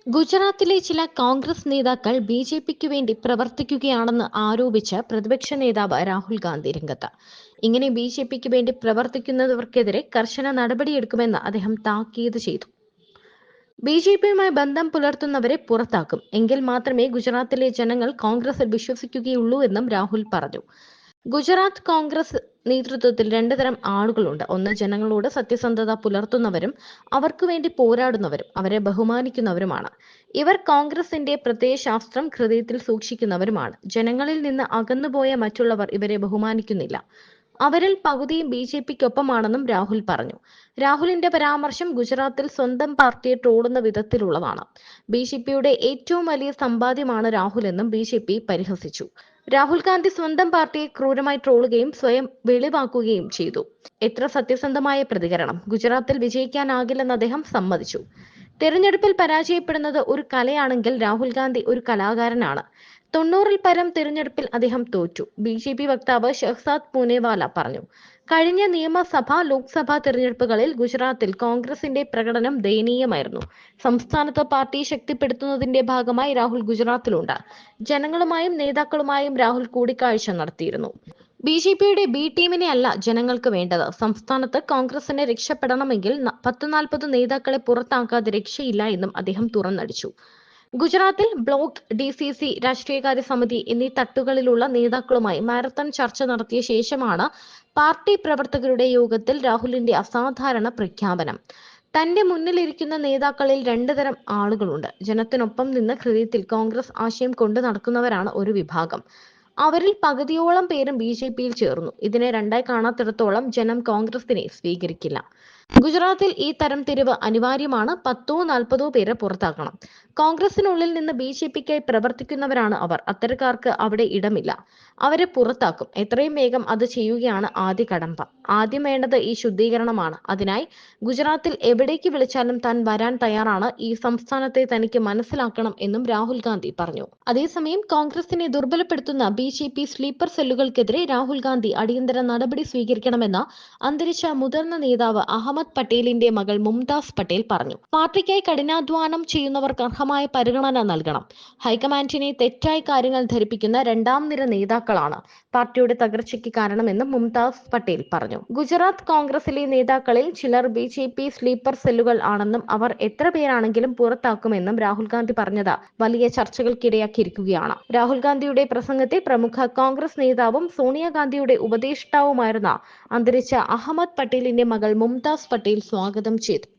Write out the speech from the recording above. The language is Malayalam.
ഗുജറാത്തിലെ ചില കോൺഗ്രസ് നേതാക്കൾ ബി.ജെ.പിക്ക് വേണ്ടി പ്രവർത്തിക്കുകയാണെന്ന് ആരോപിച്ച് പ്രതിപക്ഷ നേതാവ് രാഹുൽ ഗാന്ധി രംഗത്ത്. ഇങ്ങനെ ബി.ജെ.പിക്ക് വേണ്ടി പ്രവർത്തിക്കുന്നവർക്കെതിരെ കർശന നടപടിയെടുക്കുമെന്ന് അദ്ദേഹം താക്കീത് ചെയ്തു. ബി.ജെ.പിയുമായി ബന്ധം പുലർത്തുന്നവരെ പുറത്താക്കും. എങ്കിൽ മാത്രമേ ഗുജറാത്തിലെ ജനങ്ങൾ കോൺഗ്രസിൽ വിശ്വസിക്കുകയുള്ളൂ എന്നും രാഹുൽ പറഞ്ഞു. ഗുജറാത്ത് കോൺഗ്രസ് നേതൃത്വത്തിൽ രണ്ട് തരം ആളുകളുണ്ട്. ഒന്ന് ജനങ്ങളോട് സത്യസന്ധത പുലർത്തുന്നവരും അവർക്ക് വേണ്ടി പോരാടുന്നവരും അവരെ ബഹുമാനിക്കുന്നവരുമാണ്. ഇവർ കോൺഗ്രസിന്റെ പ്രത്യയശാസ്ത്രം ഹൃദയത്തിൽ സൂക്ഷിക്കുന്നവരുമാണ്. ജനങ്ങളിൽ നിന്ന് അകന്നുപോയ മറ്റുള്ളവർ ഇവരെ ബഹുമാനിക്കുന്നില്ല. അവരിൽ പകുതിയും ബി.ജെ.പിക്കൊപ്പമാണെന്നും രാഹുൽ പറഞ്ഞു. രാഹുലിന്റെ പരാമർശം ഗുജറാത്തിൽ സ്വന്തം പാർട്ടിയെ ട്രോളുന്ന വിധത്തിലുള്ളതാണ്. ബി.ജെ.പിയുടെ ഏറ്റവും വലിയ സമ്പാദ്യമാണ് രാഹുൽ എന്നും ബി.ജെ.പി പരിഹസിച്ചു. രാഹുൽ ഗാന്ധി സ്വന്തം പാർട്ടിയെ ക്രൂരമായി ട്രോളുകയും സ്വയം വെളിവാക്കുകയും ചെയ്തു. എത്ര സത്യസന്ധമായ പ്രതികരണം! ഗുജറാത്തിൽ വിജയിക്കാനാകില്ലെന്ന് അദ്ദേഹം സമ്മതിച്ചു. തെരഞ്ഞെടുപ്പിൽ പരാജയപ്പെടുന്നത് ഒരു കലയാണെങ്കിൽ രാഹുൽ ഗാന്ധി ഒരു കലാകാരനാണ്. 90-ൽ പരം തെരഞ്ഞെടുപ്പിൽ അദ്ദേഹം തോറ്റു. ബി.ജെ.പി വക്താവ് ഷഹ്സാദ് പൂനെവാല പറഞ്ഞു. കഴിഞ്ഞ നിയമസഭ, ലോക്സഭാ തെരഞ്ഞെടുപ്പുകളിൽ ഗുജറാത്തിൽ കോൺഗ്രസിന്റെ പ്രകടനം ദയനീയമായിരുന്നു. സംസ്ഥാനത്ത് പാർട്ടി ശക്തിപ്പെടുത്തുന്നതിന്റെ ഭാഗമായി രാഹുൽ ഗുജറാത്തിലുണ്ട്. ജനങ്ങളുമായും നേതാക്കളുമായും രാഹുൽ കൂടിക്കാഴ്ച നടത്തിയിരുന്നു. ബി.ജെ.പിയുടെ ബി ടീമിനെ അല്ല ജനങ്ങൾക്ക് വേണ്ടത്. സംസ്ഥാനത്ത് കോൺഗ്രസിന് രക്ഷപ്പെടണമെങ്കിൽ 10-40 നേതാക്കളെ പുറത്താക്കാതെ രക്ഷയില്ല എന്നും അദ്ദേഹം തുറന്നടിച്ചു. ഗുജറാത്തിൽ ബ്ലോക്ക്, ഡി.സി.സി, രാഷ്ട്രീയകാര്യ സമിതി എന്നീ തട്ടുകളിലുള്ള നേതാക്കളുമായി മാരത്തൺ ചർച്ച നടത്തിയ ശേഷമാണ് പാർട്ടി പ്രവർത്തകരുടെ യോഗത്തിൽ രാഹുലിന്റെ അസാധാരണ പ്രഖ്യാപനം. തന്റെ മുന്നിലിരിക്കുന്ന നേതാക്കളിൽ രണ്ട് തരം ആളുകളുണ്ട്. ജനത്തിനൊപ്പം നിന്ന് ഹൃദയത്തിൽ കോൺഗ്രസ് ആശയം കൊണ്ടു നടക്കുന്നവരാണ് ഒരു വിഭാഗം. അവരിൽ പകുതിയോളം പേരും ബി.ജെ.പിയിൽ ചേർന്നു. ഇതിനെ രണ്ടായി കാണാത്തിടത്തോളം ജനം കോൺഗ്രസിനെ സ്വീകരിക്കില്ല. ഗുജറാത്തിൽ ഈ തരംതിരിവ് അനിവാര്യമാണ്. 10-40 പേരെ പുറത്താക്കണം. കോൺഗ്രസിനുള്ളിൽ നിന്ന് ബി.ജെ.പിക്കായി പ്രവർത്തിക്കുന്നവരാണ് അവർ. അത്തരക്കാർക്ക് അവിടെ ഇടമില്ല. അവരെ പുറത്താക്കും. എത്രയും വേഗം അത് ചെയ്യുകയാണ് ആദ്യ കടമ്പ. ആദ്യം വേണ്ടത് ഈ ശുദ്ധീകരണമാണ്. അതിനായി ഗുജറാത്തിൽ എവിടേക്ക് വിളിച്ചാലും താൻ വരാൻ തയ്യാറാണ്. ഈ സംസ്ഥാനത്തെ തനിക്ക് മനസ്സിലാക്കണം എന്നും രാഹുൽ ഗാന്ധി പറഞ്ഞു. അതേസമയം കോൺഗ്രസിനെ ദുർബലപ്പെടുത്തുന്ന ബി.ജെ.പി സ്ലീപ്പർ സെല്ലുകൾക്കെതിരെ രാഹുൽ ഗാന്ധി അടിയന്തര നടപടി സ്വീകരിക്കണമെന്ന് അന്തരിച്ച മുതിർന്ന നേതാവ് അഹമ്മദ് പട്ടേലിന്റെ മകൾ മുംതാസ് പട്ടേൽ പറഞ്ഞു. പാർട്ടിക്കായി കഠിനാധ്വാനം ചെയ്യുന്നവർക്ക് അർഹമായ പരിഗണന നൽകണം. ഹൈക്കമാൻഡിനെ തെറ്റായ കാര്യങ്ങൾ ധരിപ്പിക്കുന്ന രണ്ടാം നിര നേതാക്കളാണ് പാർട്ടിയുടെ തകർച്ചയ്ക്ക് കാരണമെന്നും മുംതാസ് പട്ടേൽ പറഞ്ഞു. ഗുജറാത്ത് കോൺഗ്രസിലെ നേതാക്കളിൽ ചിലർ ബി.ജെ.പി സ്ലീപ്പർ സെല്ലുകൾ ആണെന്നും അവർ എത്ര പേരാണെങ്കിലും പുറത്താക്കുമെന്നും രാഹുൽ ഗാന്ധി പറഞ്ഞത് വലിയ ചർച്ചകൾക്കിടയാക്കിയിരിക്കുകയാണ്. രാഹുൽ ഗാന്ധിയുടെ പ്രസംഗത്തെ പ്രമുഖ കോൺഗ്രസ് നേതാവും സോണിയാഗാന്ധിയുടെ ഉപദേഷ്ടാവുമായിരുന്ന അന്തരിച്ച അഹമ്മദ് പട്ടേലിന്റെ മകൾ മുംതാസ് പട്ടേൽ സ്വാഗതം ചെയ്തു.